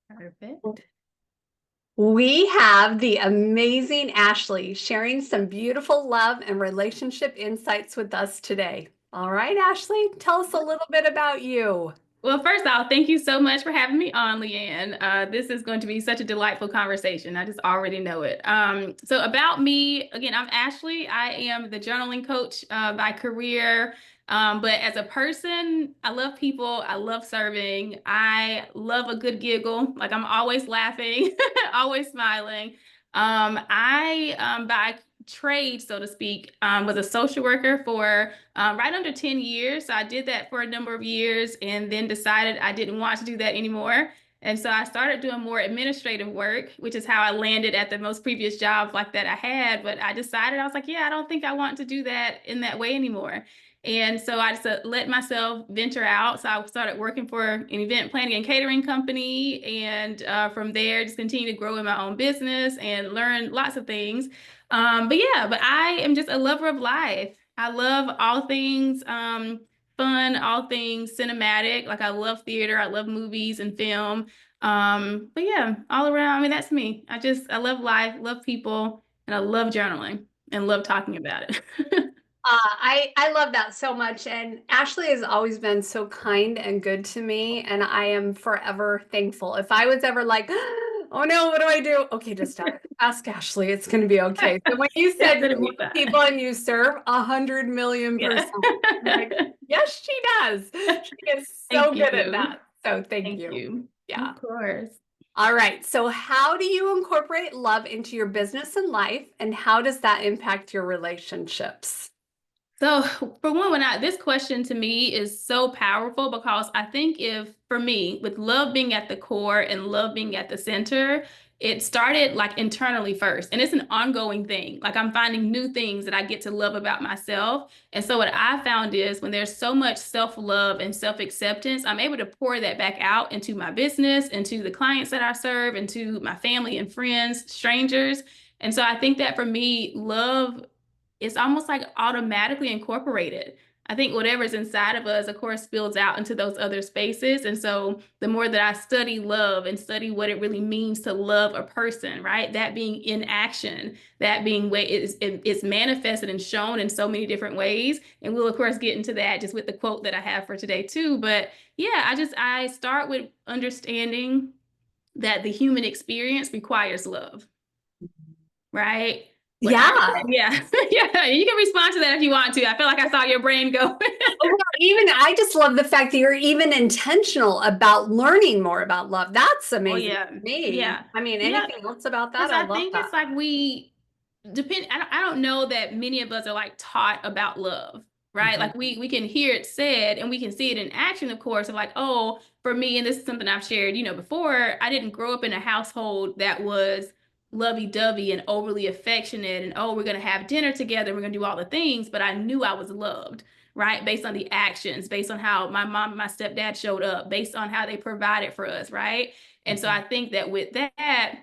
Perfect. We have the amazing Ashley sharing some beautiful love and relationship insights with us today. All right, Ashley, tell us a little bit about you. Well, first off, thank you so much for having me on, Leanne. This is going to be such a delightful conversation. I just already know it. So about me, again, I'm Ashley. I am the journaling coach by career. But as a person, I love people. I love serving. I love a good giggle. Like I'm always laughing, always smiling. By trade, so to speak, was a social worker for right under 10 years. So I did that for a number of years and then decided I didn't want to do that anymore. And so I started doing more administrative work, which is how I landed at the most previous jobs like that I had. But I decided, I was like, yeah, I don't think I want to do that in that way anymore. And so I just let myself venture out. So I started working for an event planning and catering company. And from there, just continue to grow in my own business and learn lots of things. But I am just a lover of life. I love all things fun, all things cinematic. Like I love theater, I love movies and film. But yeah, all around, I mean, that's me. I love life, love people, and I love journaling and love talking about it. I love that so much. And Ashley has always been so kind and good to me. And I am forever thankful. If I was ever like, oh no, what do I do? Okay, just ask Ashley. It's going to be okay. So when you Yes, said you it'll be love people fine. and you serve 100 million%, Yeah. I'm like, yes, she does. She is so Thank good at you. that. So thank Thank you. you. Yeah. Of course. All right. So how do you incorporate love into your business and life? And how does that impact your relationships? So for one, this question to me is so powerful because I think if for me, with love being at the core and love being at the center, it started like internally first. And it's an ongoing thing. Like I'm finding new things that I get to love about myself. And so what I found is when there's so much self-love and self-acceptance, I'm able to pour that back out into my business, into the clients that I serve, into my family and friends, strangers. And so I think that for me, love it's almost like automatically incorporated. I think whatever's inside of us, of course, spills out into those other spaces. And so the more that I study love and study what it really means to love a person, right? That being in action, that being way it's manifested and shown in so many different ways. And we'll of course get into that just with the quote that I have for today too. But yeah, I start with understanding that the human experience requires love, right? Yeah. Yeah, yeah, you can respond to that if you want to. I feel like I saw your brain go. Well, even I just love the fact that you're even intentional about learning more about love. That's Oh amazing yeah, to me. yeah, I mean, yeah. anything else about that? Because I I love think that. it's like we depend. I don't know that many of us are like taught about love, right? Mhm. Like we can hear it said and we can see it in action, of course. Of like, oh, for me, and this is something I've shared, before. I didn't grow up in a household that was lovey-dovey and overly affectionate, and oh, we're gonna have dinner together, we're gonna do all the things, but I knew I was loved. Right, based on the actions, based on how my mom and my stepdad showed up, based on how they provided for us, right? And so Mhm. I think that with that,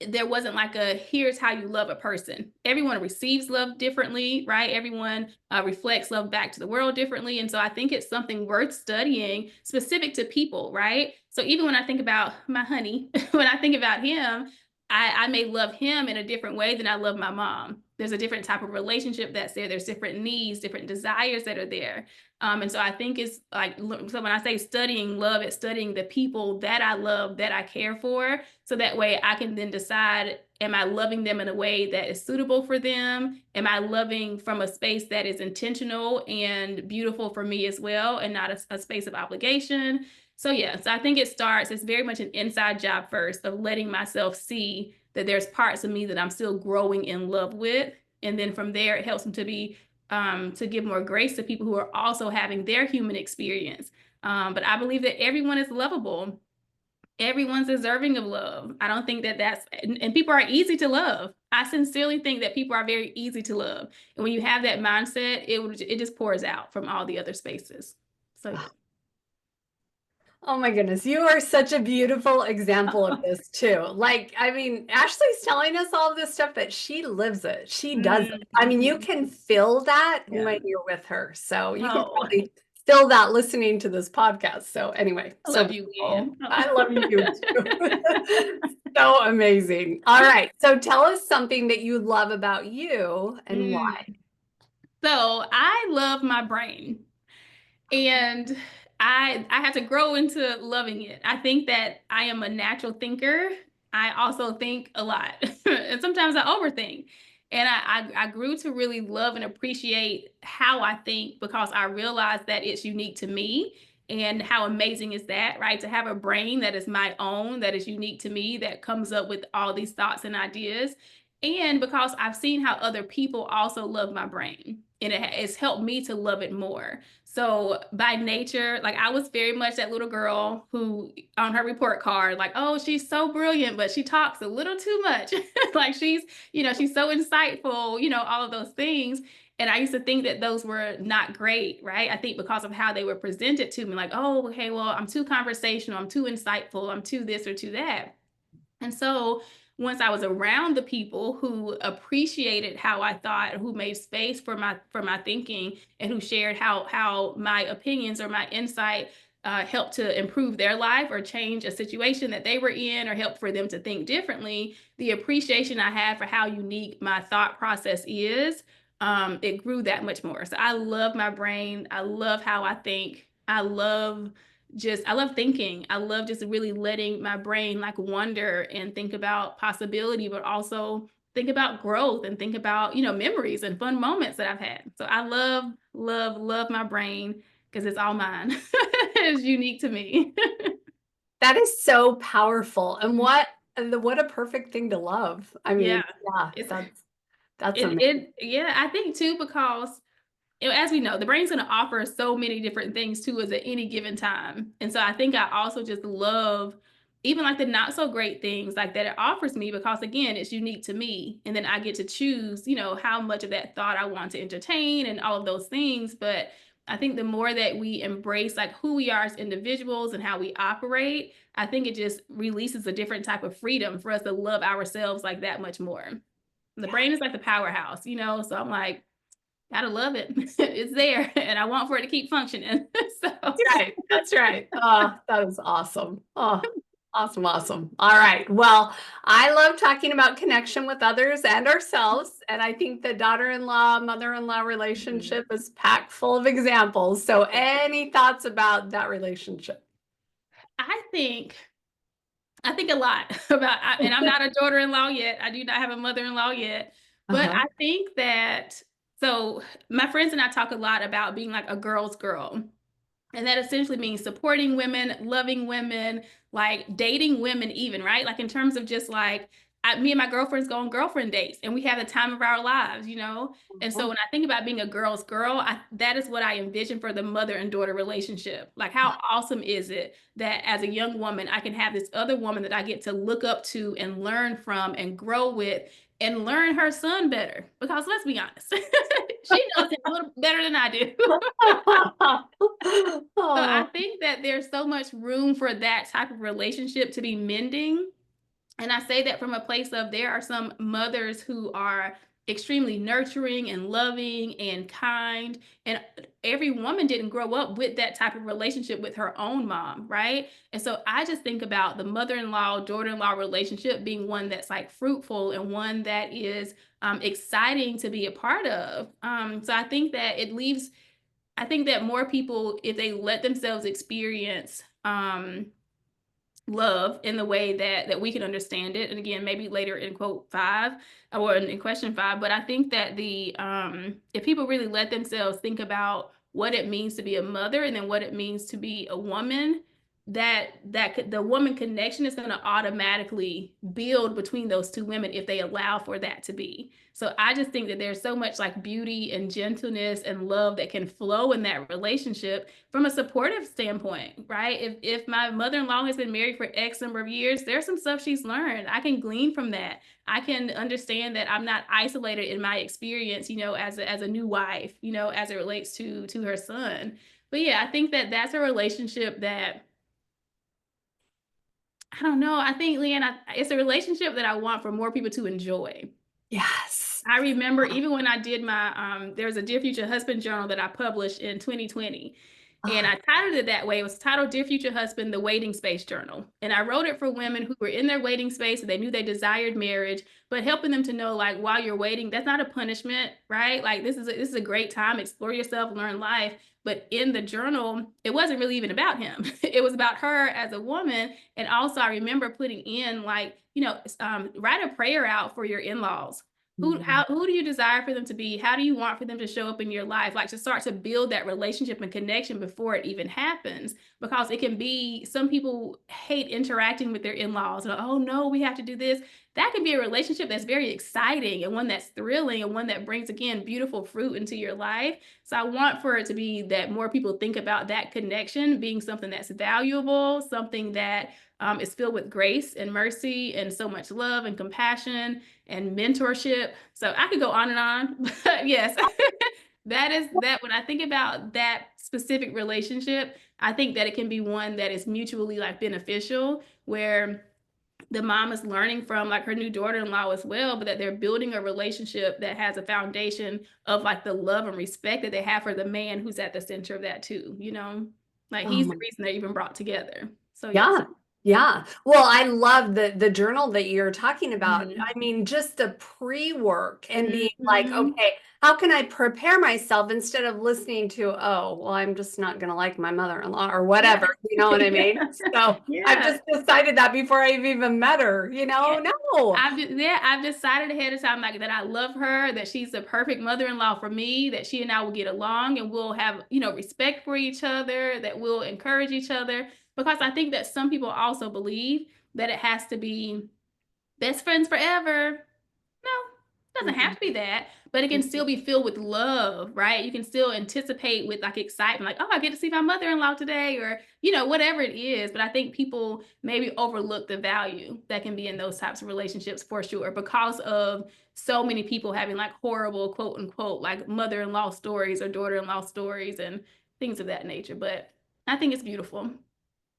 there wasn't like a here's how you love a person. Everyone receives love differently, right? Everyone reflects love back to the world differently. And so I think it's something worth studying specific to people, right? So even when I think about my honey, when I think about him, I may love him in a different way than I love my mom. There's a different type of relationship that's there. There's different needs, different desires that are there. And so I think it's like, so when I say studying love, it's studying the people that I love, that I care for. So that way I can then decide, am I loving them in a way that is suitable for them? Am I loving from a space that is intentional and beautiful for me as well, and not a space of obligation? So yeah, so I think it's very much an inside job first of letting myself see that there's parts of me that I'm still growing in love with. And then from there, it helps them to give more grace to people who are also having their human experience. But I believe that everyone is lovable. Everyone's deserving of love. I don't think that and people are easy to love. I sincerely think that people are very easy to love. And when you have that mindset, it just pours out from all the other spaces. So yeah. Oh my goodness, you are such a beautiful example of this too. Like, I mean, Ashley's telling us all this stuff, but she lives it. She does it. I mean, you Mhm. can feel that Yeah. when you're with her. So you can Oh, probably still not listening to this podcast. So anyway, I so love you, oh, Leanne. I love you too. So amazing. All right. So tell us something that you love about you and Mm. why. So I love my brain. And I had to grow into loving it. I think that I am a natural thinker. I also think a lot, and sometimes I overthink. And I grew to really love and appreciate how I think because I realized that it's unique to me. And how amazing is that, right? To have a brain that is my own, that is unique to me, that comes up with all these thoughts and ideas. And because I've seen how other people also love my brain, and it's helped me to love it more. So by nature, like I was very much that little girl who on her report card, like, oh, she's so brilliant, but she talks a little too much. Like she's so insightful, all of those things. And I used to think that those were not great, right? I think because of how they were presented to me, like, oh, okay, well, I'm too conversational, I'm too insightful, I'm too this or too that. And so once I was around the people who appreciated how I thought, who made space for my thinking, and who shared how my opinions or my insight helped to improve their life or change a situation that they were in or help for them to think differently, the appreciation I had for how unique my thought process is, it grew that much more. So I love my brain. I love how I think. I love thinking. I love just really letting my brain like wonder and think about possibility, but also think about growth and think about, memories and fun moments that I've had. So I love, love, love my brain because it's all mine. It's unique to me. That is so powerful. And what a perfect thing to love. I Yeah. mean, yeah, It's that's it amazing. it yeah, I think too, because as we know, the brain's going to offer so many different things to us at any given time. And so I think I also just love even like the not so great things like that it offers me because again, it's unique to me. And then I get to choose, how much of that thought I want to entertain and all of those things. But I think the more that we embrace like who we are as individuals and how we operate, I think it just releases a different type of freedom for us to love ourselves like that much more. The Yeah. brain is like the powerhouse, so I'm like, gotta love it. It's there, and I want for it to keep functioning. So, That's right. That's right. Oh, that is awesome. Oh, awesome. Awesome. All right. Well, I love talking about connection with others and ourselves. And I think the daughter-in-law, mother-in-law relationship is packed full of examples. So any thoughts about that relationship? I think I think a lot about, and I'm not a daughter-in-law yet. I do not have a mother-in-law yet, but Uh-huh. I think that so my friends and I talk a lot about being like a girl's girl. And that essentially means supporting women, loving women, like dating women, even, right? Like in terms of just like, me and my girlfriends go on girlfriend dates and we have the time of our lives. And so when I think about being a girl's girl, that is what I envision for the mother and daughter relationship. Like, how awesome is it that as a young woman, I can have this other woman that I get to look up to and learn from and grow with and learn her son better? Because let's be honest, she knows him a little better than I do. So I Oh, think that there's so much room for that type of relationship to be mending. And I say that from a place of there are some mothers who are extremely nurturing and loving and kind. And every woman didn't grow up with that type of relationship with her own mom, right? And so I just think about the mother in law, daughter in law relationship being one that's like fruitful and one that is exciting to be a part of. So I think that more people, if they let themselves experience love in the way that we can understand it, and again, maybe later in quote 5 or in question 5, but I think that the if people really let themselves think about what it means to be a mother and then what it means to be a woman, the woman connection is going to automatically build between those two women if they allow for that to be. So I just think that there's so much like beauty and gentleness and love that can flow in that relationship from a supportive standpoint, right? If my mother-in-law has been married for X number of years, there's some stuff she's learned. I can glean from that. I can understand that I'm not isolated in my experience, as a new wife, as it relates to her son. But yeah, I think that that's a relationship that I don't know. I think, Leanne, it's a relationship that I want for more people to enjoy. yes. I remember even when I did there's a Dear Future Husband journal that I published in 2020. And I titled it that way. It was titled Dear Future Husband, The Waiting Space Journal. And I wrote it for women who were in their waiting space and they knew they desired marriage, but helping them to know, like, while you're waiting, that's not a punishment, right? Like, this is a great time, explore yourself, learn life. But in the journal, it wasn't really even about him. It was about her as a woman. And also, I remember putting in, like, write a prayer out for your in-laws. Who do you desire for them to be? How do you want for them to show up in your life? Like, to start to build that relationship and connection before it even happens, because it can be, some people hate interacting with their in-laws. And, oh no, we have to do this. That can be a relationship that's very exciting and one that's thrilling and one that brings, again, beautiful fruit into your life. So I want for it to be that more people think about that connection being something that's valuable, something that is filled with grace and mercy and so much love and compassion and mentorship. So I could go on and on, but yes, that when I think about that specific relationship, I think that it can be one that is mutually, like, beneficial, where the mom is learning from, like, her new daughter-in-law as well, but that they're building a relationship that has a foundation of, like, the love and respect that they have for the man who's at the center of that too, like, he's the reason they're even brought together. So yes. Yeah. Yeah. Well, I love the journal that you're talking about. Mhm. I mean, just the pre-work and being like, Mhm. okay, how can I prepare myself instead of listening to, oh, well, I'm just not going to like my mother-in-law or Yeah. whatever, you know what I Yeah. mean? So I've Yeah. just decided that before I've even met her, Yeah. no. I've decided ahead of time, like, that I love her, that she's the perfect mother-in-law for me, that she and I will get along and we'll have, respect for each other, that we'll encourage each other. Because I think that some people also believe that it has to be best friends forever. No, it doesn't have to be that, but it can still be filled with love, right? You can still anticipate with, like, excitement, like, oh, I get to see my mother-in-law today, or, whatever it is. But I think people maybe overlook the value that can be in those types of relationships, for sure, because of so many people having, like, horrible, quote unquote, like, mother-in-law stories or daughter-in-law stories and things of that nature. But I think it's beautiful.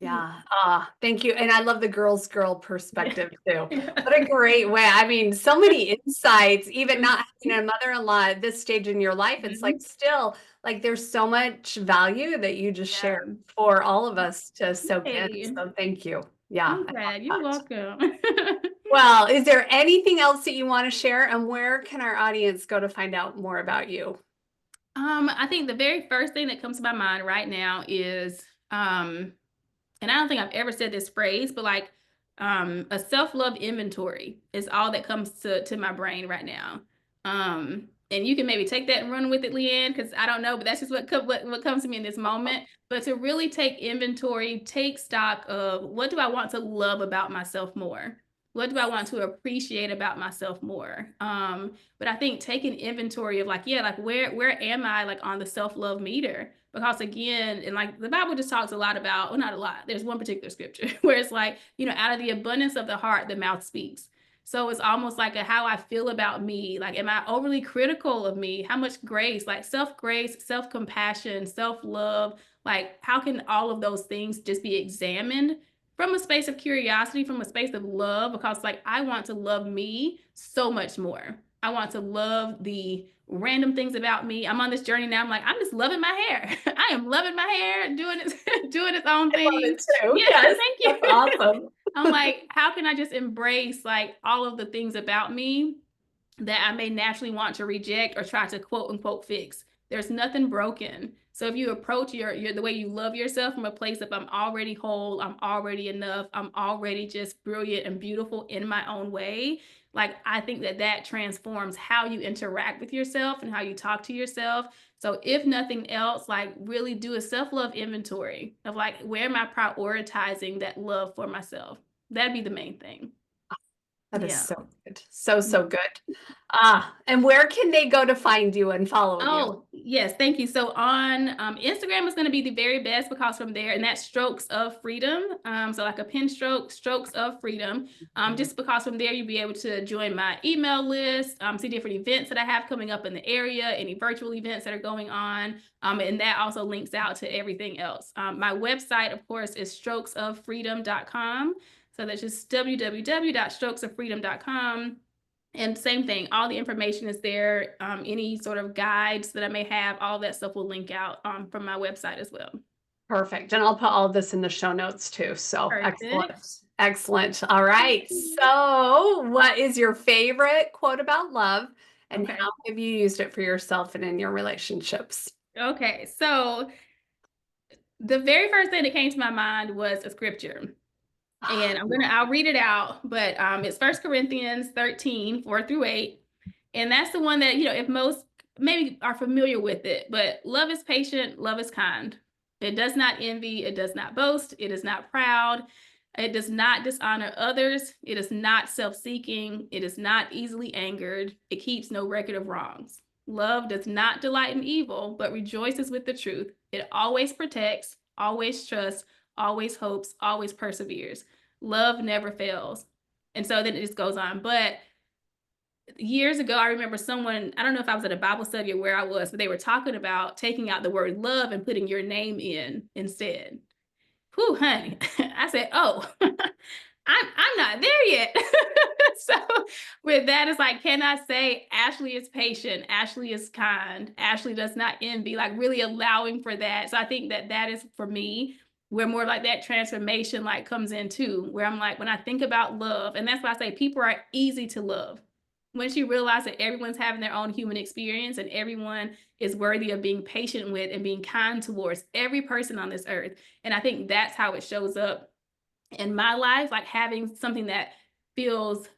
Yeah. Yeah. Thank you. And I love the girl Yeah. perspective too. Yeah. What a great way. I mean, so many insights, even not Mhm. having a mother-in-law at this stage in your life. It's like Mhm. still like there's so much value that you just shared Yeah. for all of us to soak in. Hey, So thank you. Yeah, I'm I glad. You're love that. welcome. Well, is there anything else that you want to share? And where can our audience go to find out more about you? I think the very first thing that comes to my mind right now is, and I don't think I've ever said this phrase, but, like, a self-love inventory is all that comes to my brain right now. And you can maybe take that and run with it, Leanne, because I don't know, but that's just what comes to me in this moment. But to really take inventory, take stock of, what do I want to love about myself more? What do I want to appreciate about myself more? But I think taking inventory of, like, yeah, like, where am I, like, on the self-love meter? Because, again, and, like, the Bible just talks a lot about, well, not a lot. There's one particular scripture where it's like, out of the abundance of the heart, the mouth speaks. So it's almost like how I feel about me. Like, am I overly critical of me? How much grace, like self-grace, self-compassion, self-love, like, how can all of those things just be examined from a space of curiosity, from a space of love? Because, like, I want to love me so much more. I want to love the random things about me. I'm on this journey now. I'm like, I'm just loving my hair. I am loving my hair, doing it, doing its own I love thing. it too. Yeah, Yes, thank that's you. awesome. I'm like, how can I just embrace, like, all of the things about me that I may naturally want to reject or try to, quote unquote, fix? There's nothing broken. So if you approach your the way you love yourself from a place of, I'm already whole, I'm already enough, I'm already just brilliant and beautiful in my own way, like, I think that transforms how you interact with yourself and how you talk to yourself. So if nothing else, like, really do a self-love inventory of, like, where am I prioritizing that love for myself? That'd be the main thing. That is Yeah. so good. So, so good. And where can they go to find you and follow you? Oh, yes, thank you. So on Instagram is going to be the very best, because from there, and that's Strokes of Freedom. So like a pen stroke, Strokes of Freedom. Just because from there, you'll be able to join my email list, see different events that I have coming up in the area, any virtual events that are going on. And that also links out to everything else. My website, of course, is strokesoffreedom.com. So that's just www.strokesoffreedom.com. And same thing, all the information is there. Any sort of guides that I may have, all that stuff will link out from my website as well. Perfect. And I'll put all of this in the show notes too. So Perfect. excellent. Excellent. All right. So, what is your favorite quote about love, and Okay. how have you used it for yourself and in your relationships? Okay. So the very first thing that came to my mind was a scripture. And I'll read it out, but it's 1 Corinthians 13, 4-8. And that's the one that, if most maybe are familiar with it, but love is patient, love is kind. It does not envy, it does not boast, it is not proud, it does not dishonor others, it is not self-seeking, it is not easily angered, it keeps no record of wrongs. Love does not delight in evil, but rejoices with the truth. It always protects, always trusts, always hopes, always perseveres. Love never fails. And so then it just goes on. But years ago, I remember someone, I don't know if I was at a Bible study or where I was, but they were talking about taking out the word love and putting your name in instead. Whew, honey. I said, oh, I'm not there yet. So with that, it's like, can I say Ashley is patient, Ashley is kind, Ashley does not envy, like really allowing for that. So I think that is for me where more like that transformation like comes in too, where I'm like, when I think about love, and that's why I say people are easy to love. Once you realize that everyone's having their own human experience and everyone is worthy of being patient with and being kind towards every person on this earth. And I think that's how it shows up in my life, like having something that feels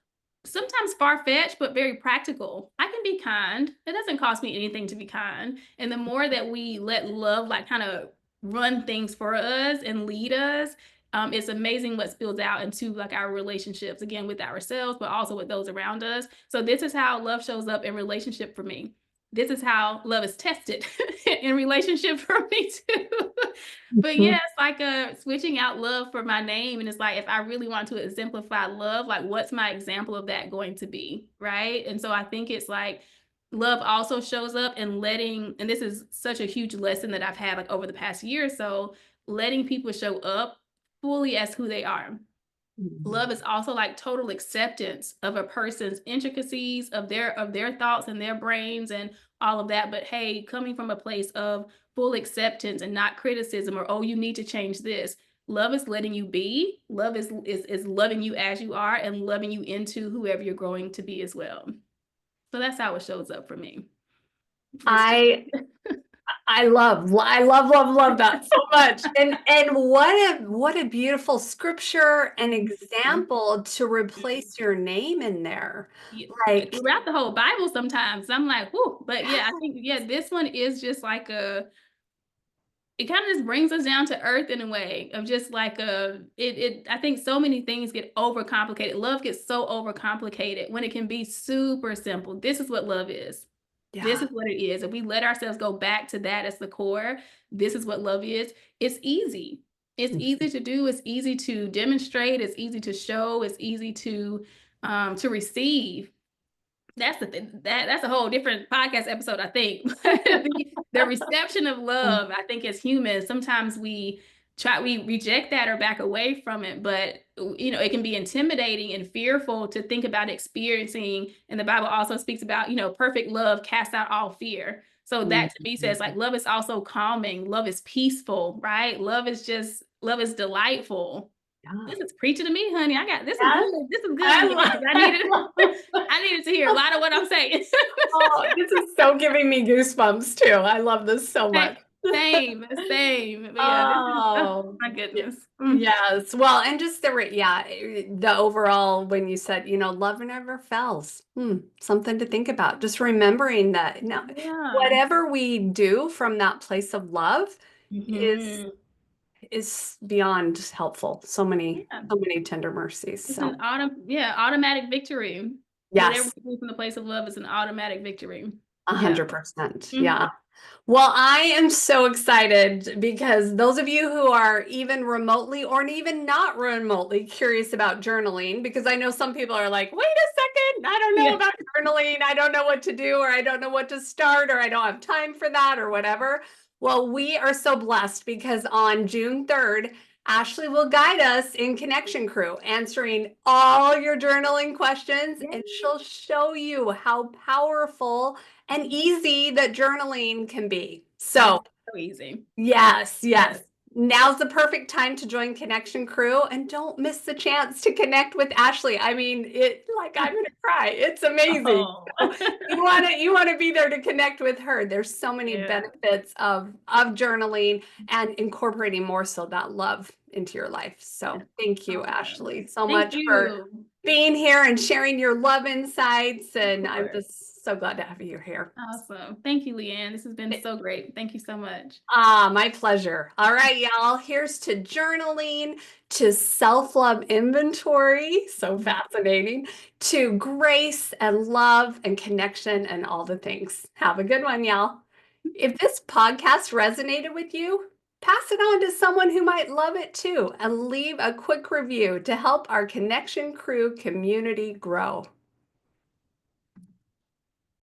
sometimes far-fetched, but very practical. I can be kind. It doesn't cost me anything to be kind. And the more that we let love like kind of run things for us and lead us, it's amazing what spills out into like our relationships, again, with ourselves, but also with those around us. So this is how love shows up in relationship for me. This is how love is tested in relationship for me too. But yeah, it's like switching out love for my name. And it's like, if I really want to exemplify love, like what's my example of that going to be? Right. And so I think it's like love also shows up in letting, and this is such a huge lesson that I've had like over the past year or so, letting people show up fully as who they are. Love is also like total acceptance of a person's intricacies of their thoughts and their brains and all of that. But hey, coming from a place of full acceptance and not criticism or, oh, you need to change this. Love is letting you be. Love is loving you as you are and loving you into whoever you're growing to be as well. So that's how it shows up for me. I love that so much. And what a beautiful scripture and example to replace your name in there. Yeah, Like, throughout the whole Bible sometimes I'm like, whoo, but yeah, I think, yeah, this one is just like it kind of just brings us down to earth in a way of just like I think so many things get overcomplicated. Love gets so overcomplicated when it can be super simple. This is what love is. This yeah. is what it is. If we let ourselves go back to that as the core, this is what love is. It's easy. It's easy to do. It's easy to demonstrate. It's easy to show. It's easy to receive. That's the thing. That's a whole different podcast episode, I think. The reception of love, I think as humans, sometimes we reject that or back away from it, but it can be intimidating and fearful to think about experiencing. And the Bible also speaks about, perfect love casts out all fear. So that to me says like love is also calming, love is peaceful, right? Love is delightful. This is preaching to me, honey. This is Yes. good. This is good I to me love, because I love I needed to hear a lot of what I'm saying. Oh, this is so giving me goosebumps too. I love this so much. Same. But yeah, this is, oh Oh, my goodness. yes. Well, and just the overall, when you said, love never fails. Something to think about. Just remembering that now, Yeah. whatever we do from that place of love is Mhm. is beyond helpful. Yeah. So many tender mercies. It's So, an automatic victory. Whatever yes, we do from the place of love is an automatic victory. Yeah. 100%. Mhm. Yeah. Well, I am so excited because those of you who are even remotely or even not remotely curious about journaling, because I know some people are like, wait a second, I don't know Yeah. about journaling. I don't know what to do, or I don't know what to start, or I don't have time for that, or whatever. Well, we are so blessed because on June 3rd, Ashley will guide us in Connection Crew, answering all your journaling questions, and she'll show you how powerful and easy that journaling can be. It's So, so easy. yes, Yes. yes. Now's the perfect time to join Connection Crew and don't miss the chance to connect with Ashley. I mean, I'm gonna cry. It's amazing. Oh. So you wanna be there to connect with her. There's so many Yeah. benefits of journaling and incorporating more so that love into your life. So thank you, Awesome. Ashley, so Thank much for you. being here and sharing your love insights. Of And I'm course. just so glad to have you here. Awesome. Thank you, Leanne. This has been so great. Thank you so much. My pleasure. All right, y'all. Here's to journaling, to self-love inventory, so fascinating, to grace and love and connection and all the things. Have a good one, y'all. If this podcast resonated with you, pass it on to someone who might love it too, and leave a quick review to help our Connection Crew community grow.